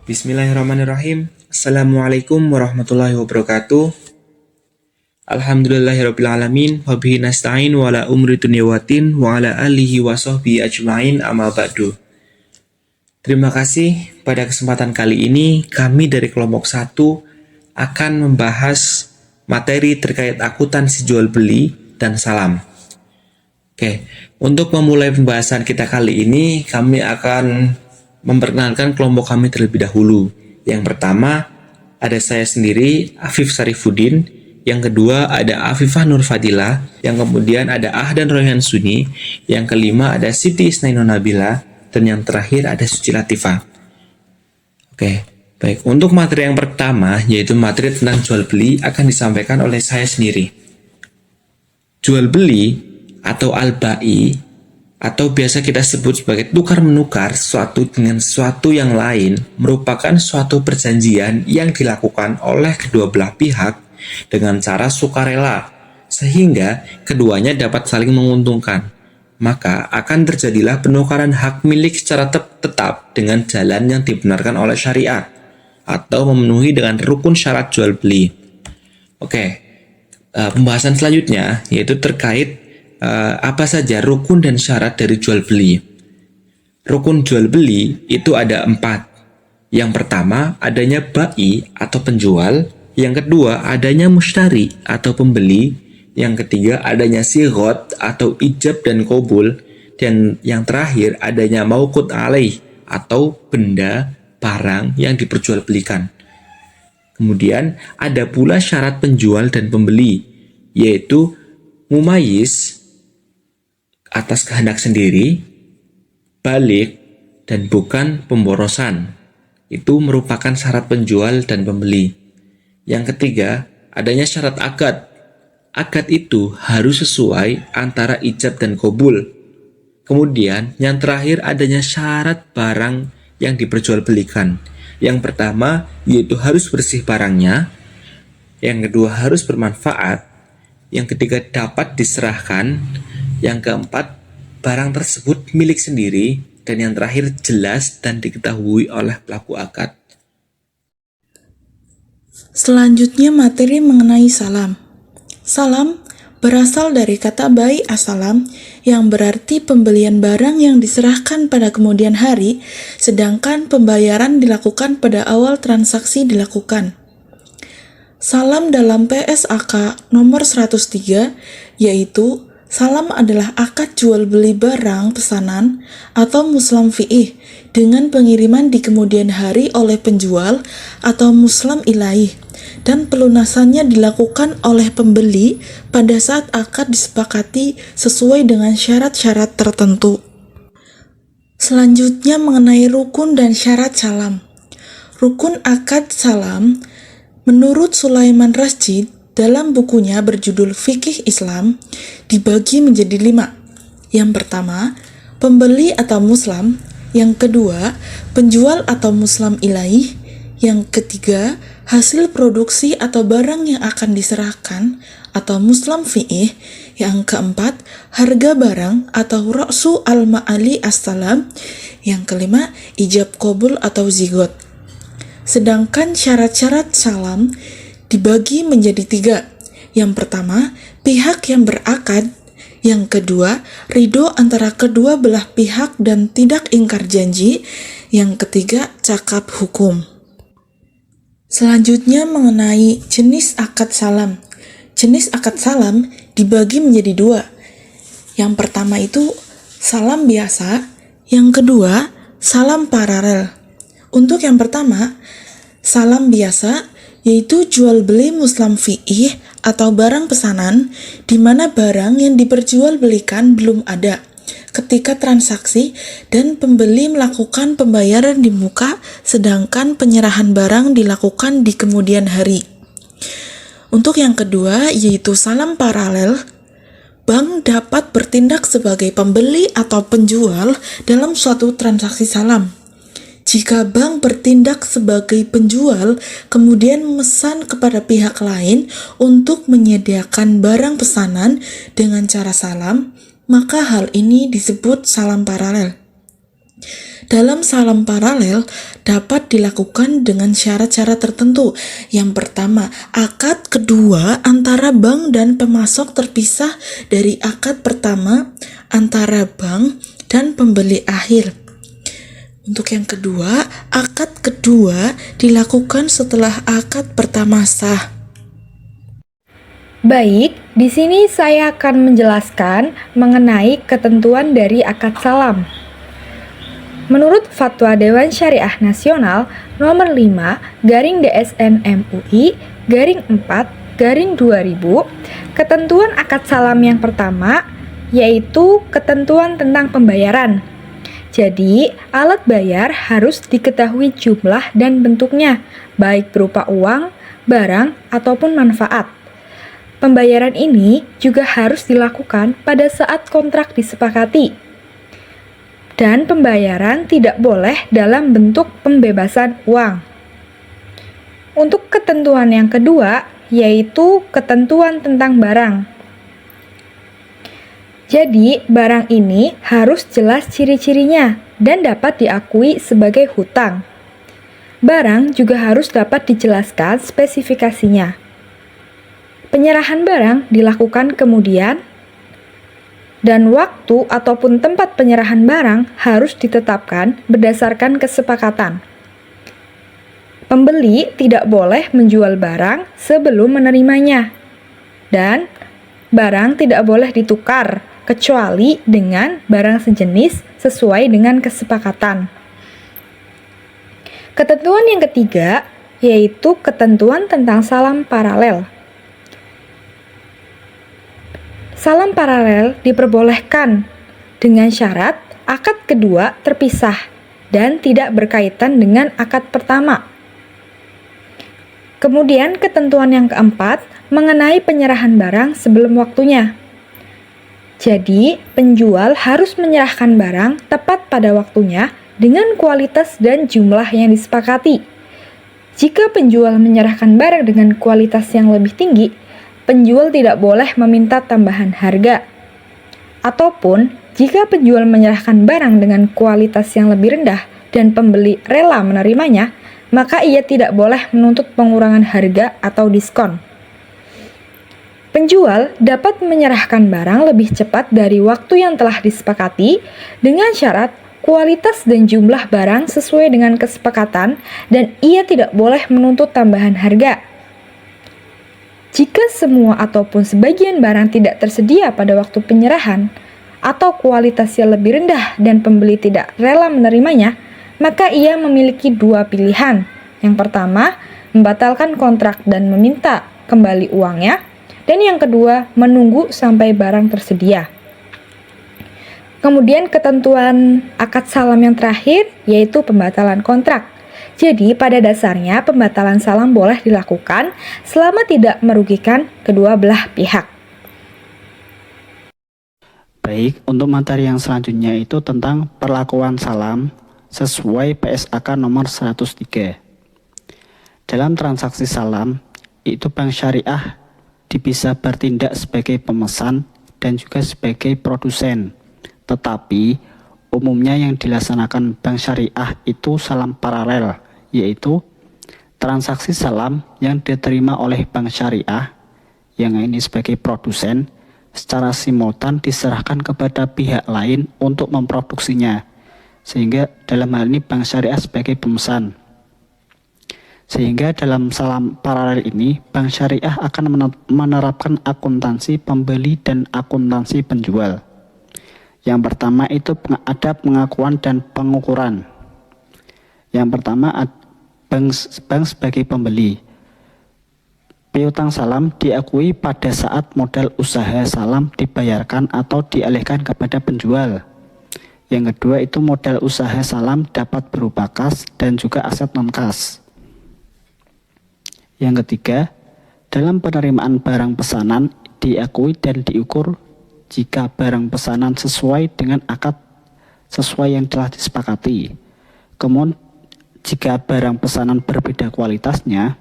Bismillahirrahmanirrahim. Assalamualaikum warahmatullahi wabarakatuh. Alhamdulillahirrabbilalamin. Wabihi nasta'in wa ala umri dunyawatin wa ala alihi wa sahbihi ajma'in amma ba'du. Terima kasih. Pada kesempatan kali ini kami dari kelompok 1 akan membahas materi terkait akuntansi jual beli dan salam. Oke, untuk memulai pembahasan kita kali ini kami akan memperkenalkan kelompok kami terlebih dahulu. Yang pertama ada saya sendiri, Afif Sarifuddin. Yang kedua ada Afifah Nur Fadilah. Yang kemudian ada Ahdan Royhan Suni. Yang kelima ada Siti Isnaino Nabila. Dan yang terakhir ada Suci Latifah. Oke, baik. Untuk materi yang pertama, yaitu materi tentang jual beli, akan disampaikan oleh saya sendiri. Jual beli atau al-ba'i atau biasa kita sebut sebagai tukar-menukar sesuatu dengan sesuatu yang lain merupakan suatu perjanjian yang dilakukan oleh kedua belah pihak dengan cara sukarela sehingga keduanya dapat saling menguntungkan. Maka akan terjadilah penukaran hak milik secara tetap dengan jalan yang dibenarkan oleh syariat atau memenuhi dengan rukun syarat jual beli. Oke, pembahasan selanjutnya yaitu terkait apa saja rukun dan syarat dari jual beli. Rukun jual beli itu ada 4. Yang pertama adanya ba'i atau penjual. Yang kedua adanya mushtari atau pembeli. Yang ketiga adanya sighot atau ijab dan qabul. Dan yang terakhir adanya mauqut alaih atau benda barang yang diperjualbelikan. Kemudian ada pula syarat penjual dan pembeli, yaitu mumayyiz atas kehendak sendiri, balik, dan bukan pemborosan. Itu merupakan syarat penjual dan pembeli. Yang ketiga, adanya syarat akad. Akad itu harus sesuai antara ijab dan qabul. Kemudian, yang terakhir adanya syarat barang yang diperjualbelikan. Yang pertama, yaitu harus bersih barangnya. Yang kedua, harus bermanfaat. Yang ketiga, dapat diserahkan. Yang keempat, barang tersebut milik sendiri. Dan yang terakhir, jelas dan diketahui oleh pelaku akad. Selanjutnya materi mengenai salam. Salam berasal dari kata bai as-salam yang berarti pembelian barang yang diserahkan pada kemudian hari, sedangkan pembayaran dilakukan pada awal transaksi dilakukan. Salam dalam PSAK nomor 103 yaitu salam adalah akad jual beli barang pesanan atau muslam fi'ih dengan pengiriman di kemudian hari oleh penjual atau muslam ilaih dan pelunasannya dilakukan oleh pembeli pada saat akad disepakati sesuai dengan syarat-syarat tertentu. Selanjutnya mengenai rukun dan syarat salam. Rukun akad salam menurut Sulaiman Rasjid dalam bukunya berjudul Fikih Islam dibagi menjadi 5. Yang pertama, pembeli atau muslam. Yang kedua, penjual atau muslam ilaih. Yang ketiga, hasil produksi atau barang yang akan diserahkan atau muslam fi'ih. Yang keempat, harga barang atau ra'su al-ma'ali as-salam. Yang kelima, ijab qabul atau zigot. Sedangkan syarat-syarat salam dibagi menjadi 3. Yang pertama, pihak yang berakad. Yang kedua, ridho antara kedua belah pihak dan tidak ingkar janji. Yang ketiga, cakap hukum. Selanjutnya mengenai jenis akad salam. Jenis akad salam dibagi menjadi 2. Yang pertama itu salam biasa. Yang kedua, salam paralel. Untuk yang pertama, salam biasa yaitu jual beli muslam fi'ih atau barang pesanan di mana barang yang diperjualbelikan belum ada ketika transaksi dan pembeli melakukan pembayaran di muka sedangkan penyerahan barang dilakukan di kemudian hari. Untuk yang kedua yaitu salam paralel, bank dapat bertindak sebagai pembeli atau penjual dalam suatu transaksi salam. Jika bank bertindak sebagai penjual, kemudian memesan kepada pihak lain untuk menyediakan barang pesanan dengan cara salam, maka hal ini disebut salam paralel. Dalam salam paralel dapat dilakukan dengan syarat-syarat tertentu. Yang pertama, akad kedua antara bank dan pemasok terpisah dari akad pertama antara bank dan pembeli akhir. Untuk yang kedua, akad kedua dilakukan setelah akad pertama sah. Baik, di sini saya akan menjelaskan mengenai ketentuan dari akad salam. Menurut Fatwa Dewan Syariah Nasional nomor 5/DSN MUI /4/2000, ketentuan akad salam yang pertama yaitu ketentuan tentang pembayaran. Jadi, alat bayar harus diketahui jumlah dan bentuknya, baik berupa uang, barang, ataupun manfaat. Pembayaran ini juga harus dilakukan pada saat kontrak disepakati. Dan pembayaran tidak boleh dalam bentuk pembebasan uang. Untuk ketentuan yang kedua, yaitu ketentuan tentang barang. Jadi, barang ini harus jelas ciri-cirinya dan dapat diakui sebagai hutang. Barang juga harus dapat dijelaskan spesifikasinya. Penyerahan barang dilakukan kemudian, dan waktu ataupun tempat penyerahan barang harus ditetapkan berdasarkan kesepakatan. Pembeli tidak boleh menjual barang sebelum menerimanya, dan barang tidak boleh ditukar kecuali dengan barang sejenis sesuai dengan kesepakatan. Ketentuan yang ketiga yaitu ketentuan tentang salam paralel. Salam paralel diperbolehkan dengan syarat akad kedua terpisah dan tidak berkaitan dengan akad pertama. Kemudian ketentuan yang keempat mengenai penyerahan barang sebelum waktunya. Jadi, penjual harus menyerahkan barang tepat pada waktunya dengan kualitas dan jumlah yang disepakati. Jika penjual menyerahkan barang dengan kualitas yang lebih tinggi, penjual tidak boleh meminta tambahan harga. Ataupun, jika penjual menyerahkan barang dengan kualitas yang lebih rendah dan pembeli rela menerimanya, maka ia tidak boleh menuntut pengurangan harga atau diskon. Penjual dapat menyerahkan barang lebih cepat dari waktu yang telah disepakati dengan syarat kualitas dan jumlah barang sesuai dengan kesepakatan dan ia tidak boleh menuntut tambahan harga. Jika semua ataupun sebagian barang tidak tersedia pada waktu penyerahan atau kualitasnya lebih rendah dan pembeli tidak rela menerimanya, maka ia memiliki dua pilihan. Yang pertama, membatalkan kontrak dan meminta kembali uangnya, dan yang kedua, menunggu sampai barang tersedia. Kemudian ketentuan akad salam yang terakhir yaitu pembatalan kontrak. Jadi pada dasarnya pembatalan salam boleh dilakukan selama tidak merugikan kedua belah pihak. Baik, untuk materi yang selanjutnya itu tentang perlakuan salam sesuai PSAK nomor 103. Dalam transaksi salam, itu bank syariah bisa bertindak sebagai pemesan dan juga sebagai produsen. Tetapi umumnya yang dilaksanakan bank syariah itu salam paralel, yaitu transaksi salam yang diterima oleh bank syariah yang ini sebagai produsen secara simultan diserahkan kepada pihak lain untuk memproduksinya, sehingga dalam hal ini bank syariah sebagai pemesan. Sehingga dalam salam paralel ini bank syariah akan menerapkan akuntansi pembeli dan akuntansi penjual. Yang pertama itu ada pengakuan dan pengukuran. Yang pertama, bank sebagai pembeli. Piutang salam diakui pada saat modal usaha salam dibayarkan atau dialihkan kepada penjual. Yang kedua itu modal usaha salam dapat berupa kas dan juga aset non-kas. Yang ketiga, dalam penerimaan barang pesanan diakui dan diukur jika barang pesanan sesuai dengan akad sesuai yang telah disepakati. Kemudian jika barang pesanan berbeda kualitasnya,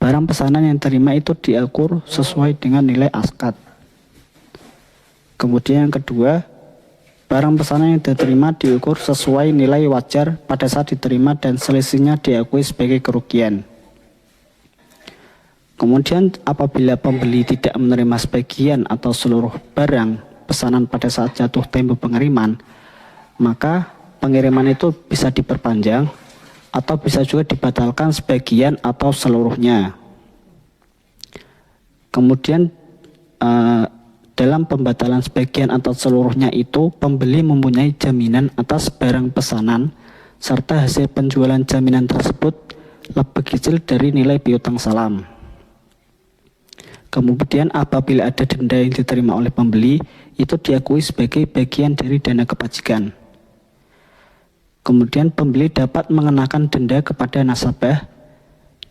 barang pesanan yang terima itu diukur sesuai dengan nilai akad. Kemudian yang kedua, Barang pesanan yang diterima diukur sesuai nilai wajar pada saat diterima dan selisihnya diakui sebagai kerugian. Kemudian apabila pembeli tidak menerima sebagian atau seluruh barang pesanan pada saat jatuh tempo pengiriman, maka pengiriman itu bisa diperpanjang atau bisa juga dibatalkan sebagian atau seluruhnya. Kemudian dalam pembatalan sebagian atau seluruhnya itu, pembeli mempunyai jaminan atas barang pesanan serta hasil penjualan jaminan tersebut lebih kecil dari nilai piutang salam. Kemudian apabila ada denda yang diterima oleh pembeli, itu diakui sebagai bagian dari dana kebajikan. Kemudian pembeli dapat mengenakan denda kepada nasabah,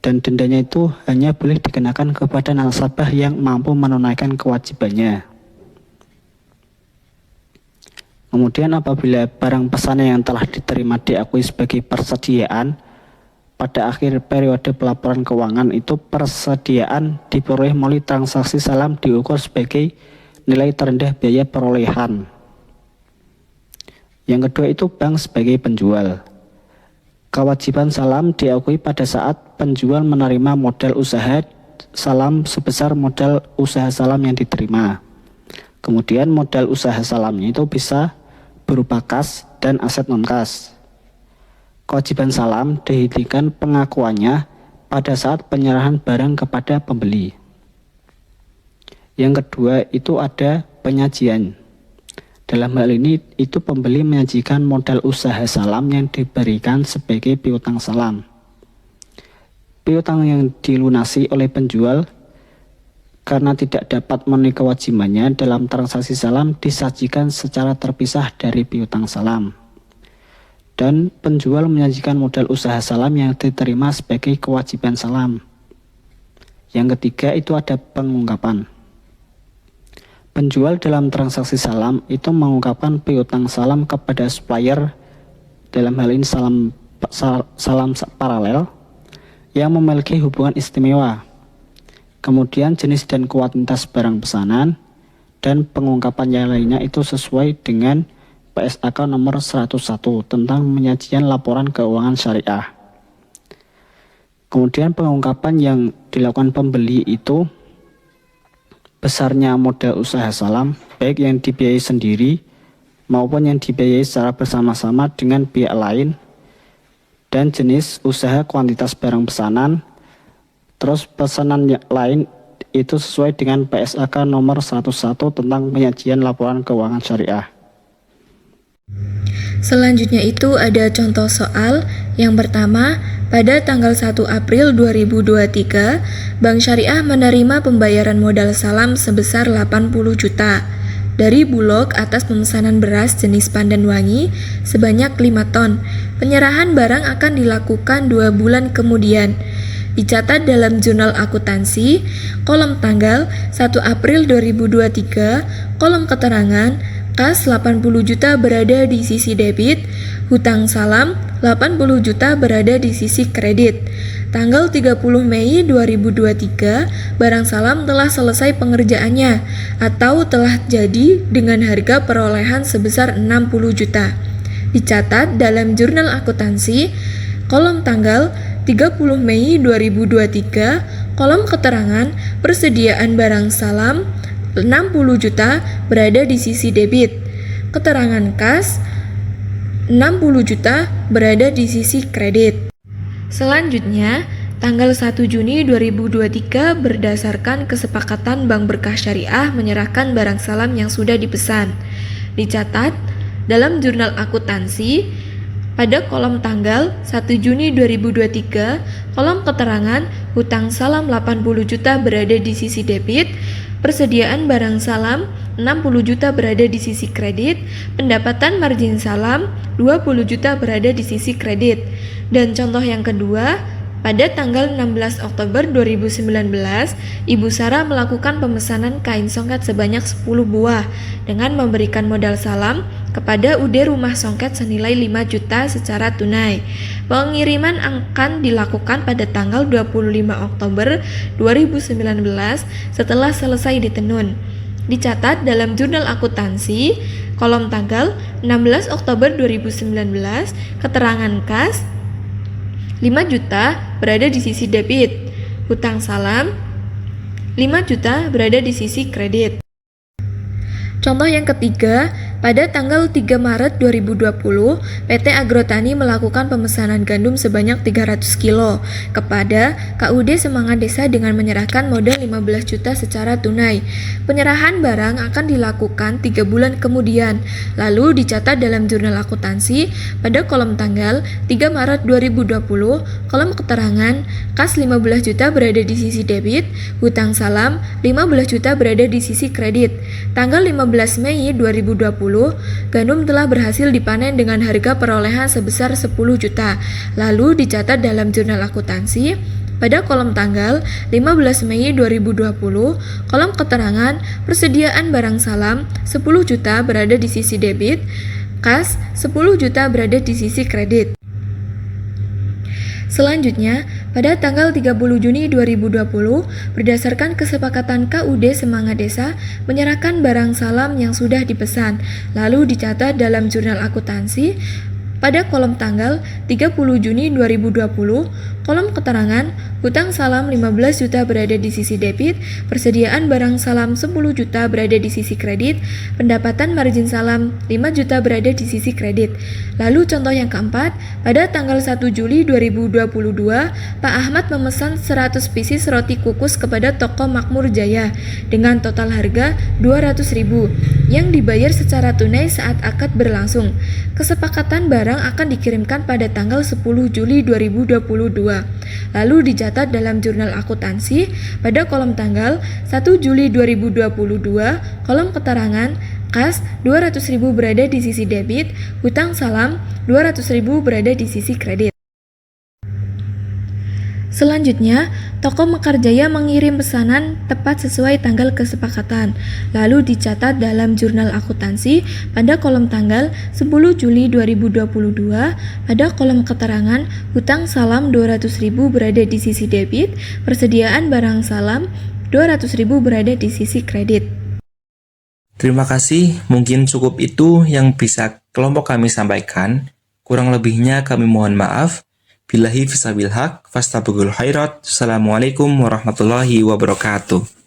dan dendanya itu hanya boleh dikenakan kepada nasabah yang mampu menunaikan kewajibannya. Kemudian apabila barang pesanan yang telah diterima diakui sebagai persediaan, pada akhir periode pelaporan keuangan itu persediaan diperoleh melalui transaksi salam diukur sebagai nilai terendah biaya perolehan. Yang kedua itu bank sebagai penjual. Kewajiban salam diakui pada saat penjual menerima modal usaha salam sebesar modal usaha salam yang diterima. Kemudian modal usaha salamnya itu bisa berupa kas dan aset non-kas. Kewajiban salam dihentikan pengakuannya pada saat penyerahan barang kepada pembeli. Yang kedua itu ada penyajian. Dalam hal ini itu pembeli menyajikan modal usaha salam yang diberikan sebagai piutang salam. Piutang yang dilunasi oleh penjual karena tidak dapat memenuhi kewajibannya dalam transaksi salam disajikan secara terpisah dari piutang salam. Dan penjual menyajikan modal usaha salam yang diterima sebagai kewajiban salam. Yang ketiga itu ada pengungkapan. Penjual dalam transaksi salam itu mengungkapkan piutang salam kepada supplier, dalam hal ini salam paralel, yang memiliki hubungan istimewa. Kemudian jenis dan kuantitas barang pesanan, dan pengungkapan yang lainnya itu sesuai dengan PSAK nomor 101 tentang penyajian laporan keuangan syariah. Kemudian pengungkapan yang dilakukan pembeli itu besarnya modal usaha salam, baik yang dibiayai sendiri maupun yang dibiayai secara bersama-sama dengan pihak lain, dan jenis usaha kuantitas barang pesanan, terus pesanan lain itu sesuai dengan PSAK nomor 101 tentang penyajian laporan keuangan syariah. Selanjutnya itu ada contoh soal. Yang pertama, pada tanggal 1 April 2023, Bank Syariah menerima pembayaran modal salam sebesar 80 juta dari Bulog atas pemesanan beras jenis Pandan Wangi sebanyak 5 ton. Penyerahan barang akan dilakukan 2 bulan kemudian. Dicatat dalam jurnal akuntansi, kolom tanggal 1 April 2023, kolom keterangan, kas 80 juta berada di sisi debit, hutang salam 80 juta berada di sisi kredit. Tanggal 30 Mei 2023, barang salam telah selesai pengerjaannya atau telah jadi dengan harga perolehan sebesar 60 juta. Dicatat dalam jurnal akuntansi, kolom tanggal 30 Mei 2023, kolom keterangan, persediaan barang salam 60 juta berada di sisi debit. Keterangan kas 60 juta berada di sisi kredit. Selanjutnya, tanggal 1 Juni 2023 berdasarkan kesepakatan Bank Berkah Syariah menyerahkan barang salam yang sudah dipesan. Dicatat dalam jurnal akuntansi pada kolom tanggal 1 Juni 2023, kolom keterangan hutang salam 80 juta berada di sisi debit, persediaan barang salam 60 juta berada di sisi kredit, pendapatan margin salam 20 juta berada di sisi kredit. Dan contoh yang kedua, pada tanggal 16 Oktober 2019, Ibu Sarah melakukan pemesanan kain songket sebanyak 10 buah dengan memberikan modal salam kepada UD Rumah Songket senilai 5 juta secara tunai. Pengiriman akan dilakukan pada tanggal 25 Oktober 2019 setelah selesai ditenun. Dicatat dalam jurnal akuntansi, Kolom tanggal 16 Oktober 2019, keterangan kas 5 juta berada di sisi debit, hutang salam 5 juta berada di sisi kredit. Contoh yang ketiga, pada tanggal 3 Maret 2020, PT Agrotani melakukan pemesanan gandum sebanyak 300 kilo kepada KUD Semangat Desa dengan menyerahkan modal 15 juta secara tunai. Penyerahan barang akan dilakukan 3 bulan kemudian, lalu dicatat dalam jurnal akuntansi pada kolom tanggal 3 Maret 2020, kolom keterangan, kas 15 juta berada di sisi debit, hutang salam 15 juta berada di sisi kredit. Tanggal 15 Mei 2020, gandum telah berhasil dipanen dengan harga perolehan sebesar 10 juta, lalu dicatat dalam jurnal akuntansi pada kolom tanggal 15 Mei 2020, kolom keterangan persediaan barang salam 10 juta berada di sisi debit, kas 10 juta berada di sisi kredit. Selanjutnya, pada tanggal 30 Juni 2020, berdasarkan kesepakatan KUD Semangat Desa menyerahkan barang salam yang sudah dipesan, lalu dicatat dalam jurnal akuntansi pada kolom tanggal 30 Juni 2020, kolom keterangan, hutang salam 15 juta berada di sisi debit, persediaan barang salam 10 juta berada di sisi kredit, pendapatan margin salam 5 juta berada di sisi kredit. Lalu contoh yang keempat, pada tanggal 1 Juli 2022, Pak Ahmad memesan 100 pieces roti kukus kepada toko Makmur Jaya dengan total harga 200.000 yang dibayar secara tunai saat akad berlangsung. Kesepakatan barang akan dikirimkan pada tanggal 10 Juli 2022. Lalu dicatat dalam jurnal akuntansi pada kolom tanggal 1 Juli 2022, kolom keterangan, kas 200.000 berada di sisi debit, hutang salam 200.000 berada di sisi kredit. Selanjutnya, toko Mekarjaya mengirim pesanan tepat sesuai tanggal kesepakatan, lalu dicatat dalam jurnal akuntansi pada kolom tanggal 10 Juli 2022, pada kolom keterangan hutang salam 200.000 berada di sisi debit, persediaan barang salam 200.000 berada di sisi kredit. Terima kasih, mungkin cukup itu yang bisa kelompok kami sampaikan. Kurang lebihnya kami mohon maaf. Billahi fisabil haq, fastabugul khairat. Assalamualaikum warahmatullahi wabarakatuh.